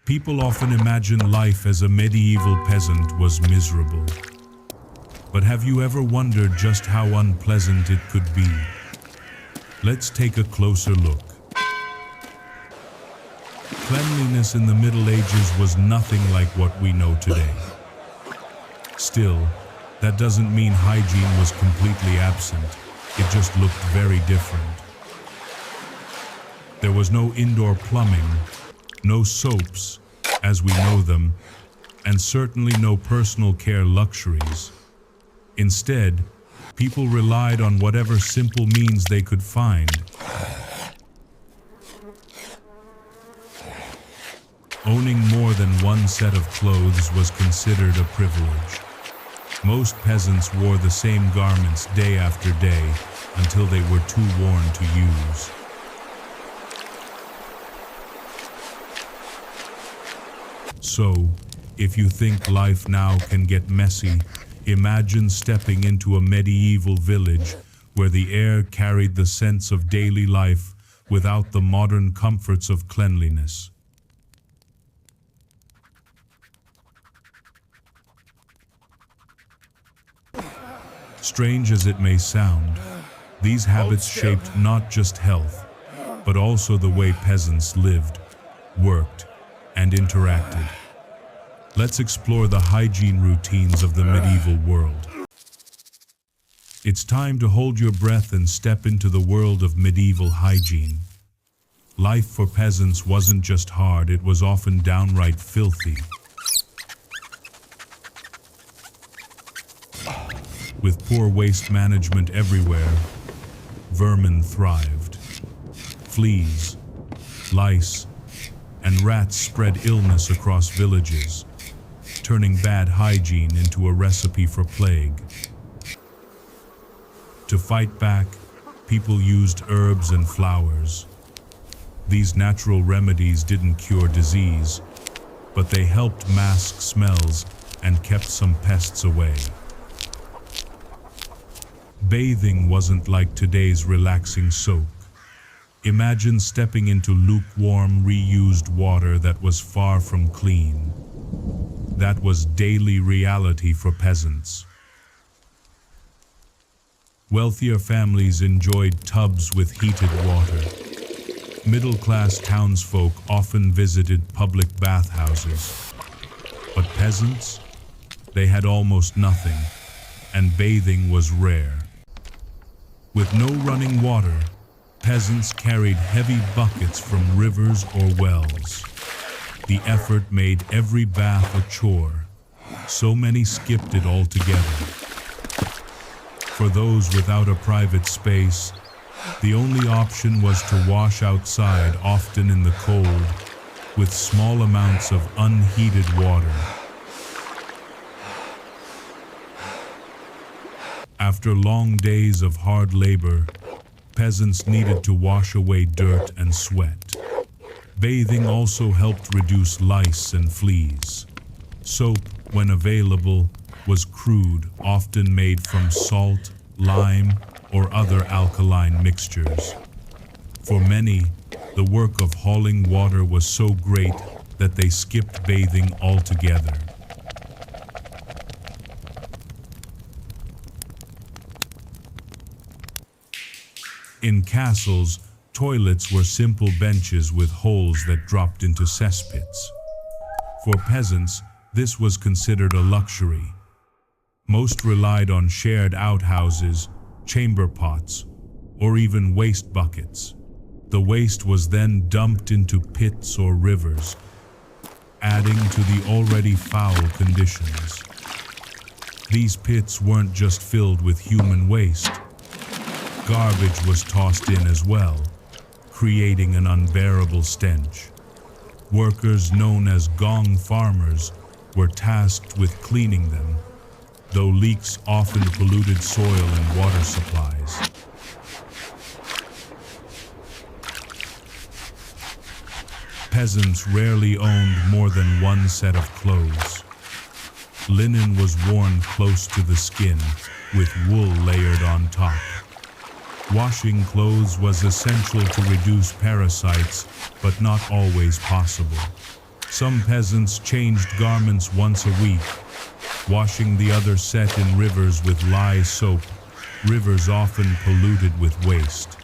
People often imagine life as a medieval peasant was miserable. But have you ever wondered just how unpleasant it could be? Let's take a closer look. Cleanliness in the Middle Ages was nothing like what we know today. Still, that doesn't mean hygiene was completely absent. It just looked very different. There was no indoor plumbing, no soaps, as we know them, and certainly no personal care luxuries. Instead, people relied on whatever simple means they could find. Owning more than one set of clothes was considered a privilege. Most peasants wore the same garments day after day until they were too worn to use. So, if you think life now can get messy, imagine stepping into a medieval village where the air carried the sense of daily life without the modern comforts of cleanliness. Strange as it may sound, these habits shaped not just health, but also the way peasants lived, worked, and interacted. Let's explore the hygiene routines of the medieval world. It's time to hold your breath and step into the world of medieval hygiene. Life for peasants wasn't just hard, it was often downright filthy. With poor waste management everywhere, vermin thrived. Fleas, lice, and rats spread illness across villages, turning bad hygiene into a recipe for plague. To fight back, people used herbs and flowers. These natural remedies didn't cure disease, but they helped mask smells and kept some pests away. Bathing wasn't like today's relaxing soak. Imagine stepping into lukewarm, reused water that was far from clean. That was daily reality for peasants. Wealthier families enjoyed tubs with heated water. Middle-class townsfolk often visited public bathhouses. But peasants? They had almost nothing, and bathing was rare. With no running water, peasants carried heavy buckets from rivers or wells. The effort made every bath a chore. So many skipped it altogether. For those without a private space, the only option was to wash outside, often in the cold, with small amounts of unheated water. After long days of hard labor, peasants needed to wash away dirt and sweat. Bathing also helped reduce lice and fleas. Soap, when available, was crude, often made from salt, lime, or other alkaline mixtures. For many, the work of hauling water was so great that they skipped bathing altogether. In castles, toilets were simple benches with holes that dropped into cesspits. For peasants, this was considered a luxury. Most relied on shared outhouses, chamber pots, or even waste buckets. The waste was then dumped into pits or rivers, adding to the already foul conditions. These pits weren't just filled with human waste. Garbage was tossed in as well, creating an unbearable stench. Workers known as gong farmers were tasked with cleaning them, though leaks often polluted soil and water supplies. Peasants rarely owned more than one set of clothes. Linen was worn close to the skin, with wool layered on top. Washing clothes was essential to reduce parasites, but not always possible. Some peasants changed garments once a week, washing the other set in rivers with lye soap, rivers often polluted with waste.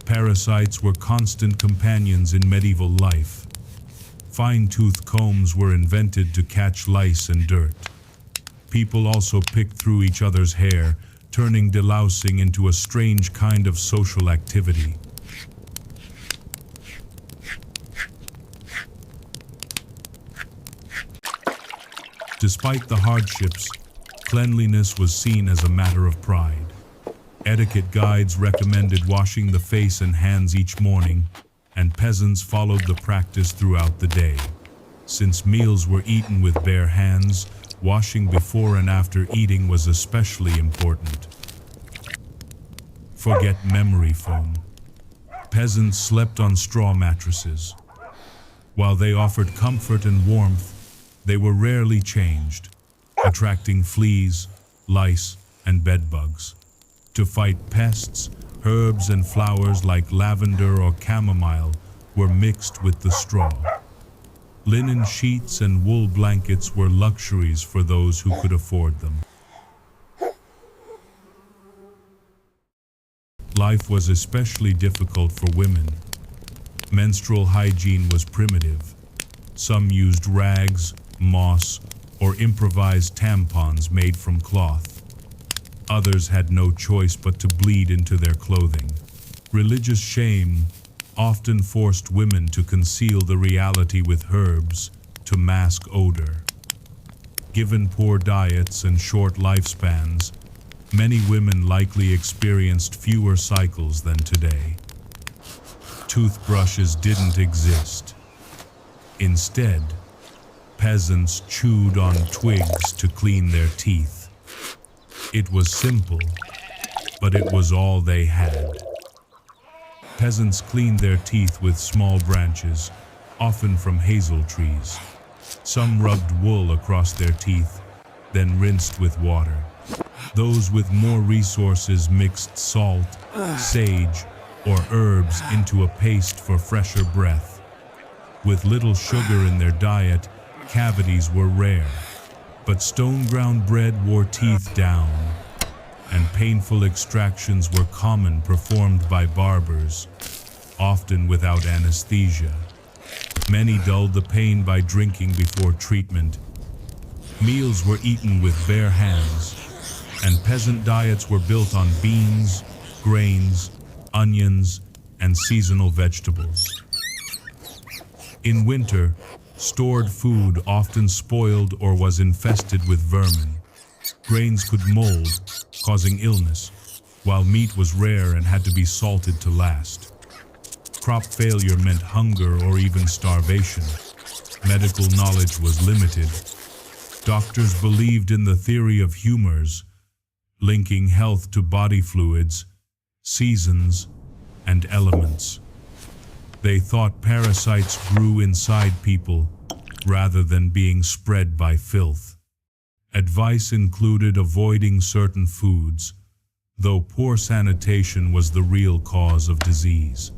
Parasites were constant companions in medieval life. Fine-toothed combs were invented to catch lice and dirt. People also picked through each other's hair, turning delousing into a strange kind of social activity. Despite the hardships, cleanliness was seen as a matter of pride. Etiquette guides recommended washing the face and hands each morning, and peasants followed the practice throughout the day. Since meals were eaten with bare hands, washing before and after eating was especially important. Forget memory foam. Peasants slept on straw mattresses. While they offered comfort and warmth, they were rarely changed, attracting fleas, lice, and bedbugs. To fight pests, herbs and flowers like lavender or chamomile were mixed with the straw. Linen sheets and wool blankets were luxuries for those who could afford them. Life was especially difficult for women. Menstrual hygiene was primitive. Some used rags, moss, or improvised tampons made from cloth. Others had no choice but to bleed into their clothing. Religious shame often forced women to conceal the reality with herbs to mask odor. Given poor diets and short lifespans, many women likely experienced fewer cycles than today. Toothbrushes didn't exist. Instead, peasants chewed on twigs to clean their teeth. It was simple, but it was all they had. Peasants cleaned their teeth with small branches, often from hazel trees. Some rubbed wool across their teeth, then rinsed with water. Those with more resources mixed salt, sage, or herbs into a paste for fresher breath. With little sugar in their diet, cavities were rare. But stone-ground bread wore teeth down, and painful extractions were common, performed by barbers, often without anesthesia. Many dulled the pain by drinking before treatment. Meals were eaten with bare hands, and peasant diets were built on beans, grains, onions, and seasonal vegetables. In winter, stored food often spoiled or was infested with vermin. Grains could mold, causing illness, while meat was rare and had to be salted to last. Crop failure meant hunger or even starvation. Medical knowledge was limited. Doctors believed in the theory of humors, linking health to body fluids, seasons, and elements. They thought parasites grew inside people rather than being spread by filth. Advice included avoiding certain foods, though poor sanitation was the real cause of disease.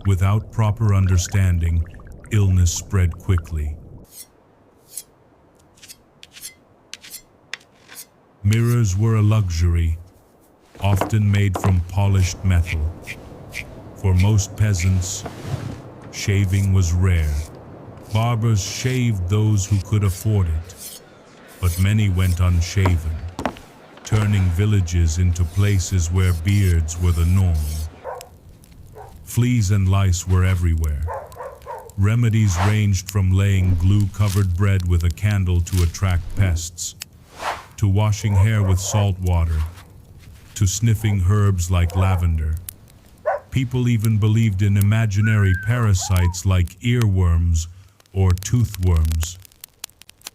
Without proper understanding, illness spread quickly. Mirrors were a luxury, often made from polished metal. For most peasants, shaving was rare. Barbers shaved those who could afford it, but many went unshaven, turning villages into places where beards were the norm. Fleas and lice were everywhere. Remedies ranged from laying glue-covered bread with a candle to attract pests, to washing hair with salt water, to sniffing herbs like lavender. People even believed in imaginary parasites like earworms or toothworms.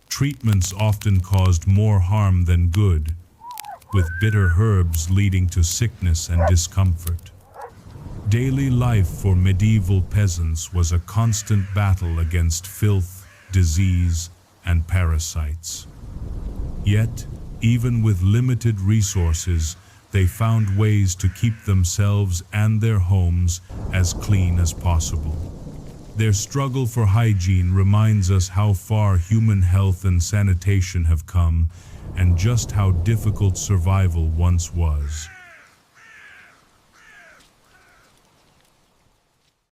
Treatments often caused more harm than good, with bitter herbs leading to sickness and discomfort. Daily life for medieval peasants was a constant battle against filth, disease, and parasites. Yet, even with limited resources, they found ways to keep themselves and their homes as clean as possible. Their struggle for hygiene reminds us how far human health and sanitation have come, and just how difficult survival once was.